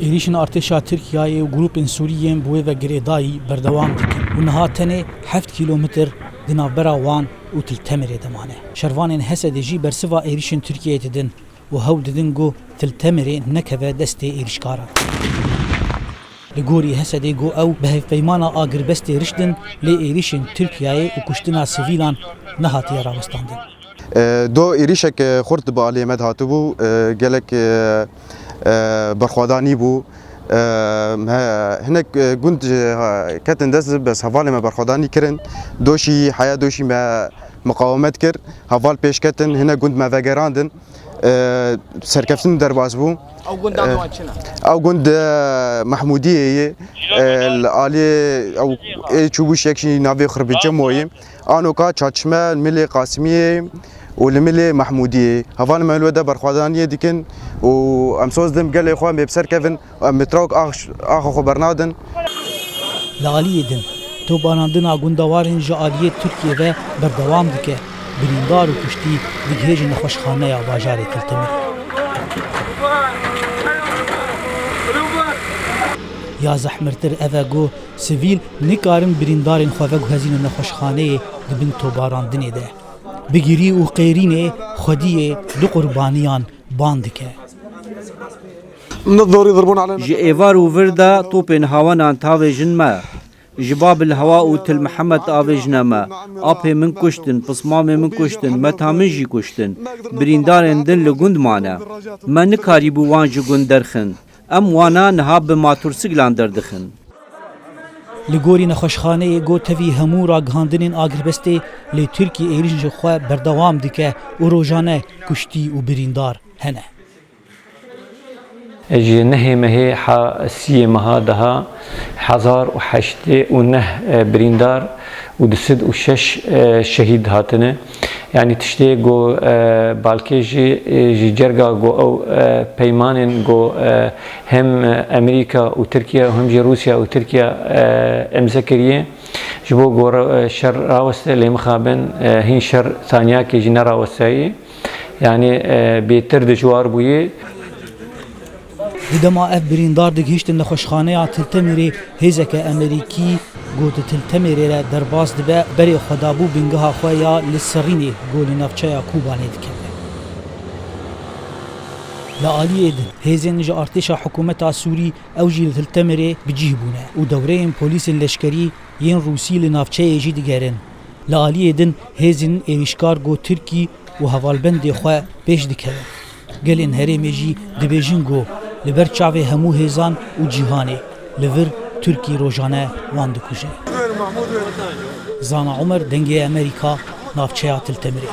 êrişên artêşa Tirkiyeyê û grûpên Sûriyên bi wê ve girêdayî berdewam dikin û niha tenê 7 kîlometr di navbera wan û Tiltemirê demane. Şervanên Hesedê jî bersiva êrişên Tirkiyeyê didin û hewl didin got Tiltemirê nekeve destê êrişkaran. Li gorî Hesedê got ew bi hevpeymana agirbestê riştin lê êrişên Tirkiyeyê û kuştina sivîlan nehatiye rawestandin. دو ایریشک خورد با علی مد هاتو بو گلک برخوادانی بو هناك كنت كاتن دس بس هفالي ما برخوادانی کرن دوشي حياة دوشي ما مقاومت كر هفال پیش كاتن هنا كنت ما فجراندن سركفتن درباز بو او كنت محمودية العالي او چوبوش يكشي نافي خرب جموي انو كا چاچمه الملي قاسمية والملي محمودية هفان مالو ده برخوادانية ديكن وامسوز دم قال اخوان بسر كيفن متروك اخو خبرنادن لعالية دن تو باناندنا گوندوارن جالية تركيا ve berdewam dike birîndar û kuştî digihêjin nexweşxaneya bajarê Tiltemirê. Ya zehmirtir ev got sivîl nikarin birîndarên xwe veguhezînin nexweşxaneyê dibin tobarandinê de. Bigirî û qêrînê xwediyê du qurbaniyan ban dike. Ji êvar û vir de topên hawanan tavêjin me. Ji Babil Hewa û Til Mihemed avêjine me. Apê min kuştin, pismamê min kuştin, meta min jî kuştin. Birîndarên din li gund mane. Me nikarîbû wan ji gund derxin. Em wana niha bi matursîglan derdixin. Li gorî nexweşxaneyê got tevî hemû ragihandinên agirbestê lê Tirkiye êrişên ji xwe berdewam dike û rojane kuştî û birîndar hene. Ji nehê mehê siyê meha daha 1089 birîndar û 206 şehîd hatine. Yani tiştê got balkê ji cerga got ew peymanên got hem Amerîka û Tirkiye hem jî Rûsya û Tirkiye imza kiriye ji bo got şer raweste lê mixabin hîn şer saniyakê jî nerawestayî yani bêtir dijwar bûye. Di dema ev birîndar digihîştin nexweşxaneya Tiltemirê hêzeke Amerîkî got di Tiltemirê re derbas dibe berê xwedabû bîngeha xwe ya li Serînê golê navçeya Kûbanê dikeve. Li aliyê din hêzên ji artêşa hikûmeta Sûrî ew jî li Tiltemirê bicih bûne û dewreyên polîsên leşkerî yên Rûsî li navçeyê jî digerin. Li aliyê din hêzên êrişkar got Tirkî û hevalbendê xwe pêş dikevin. Gelên herêmê jî dibêjin got li ber çavê hemû hêzan û cîhanê li vir Tirkî rojane wan dikuje. Zana Umer dengê Amerîka navçeya Tiltemirê.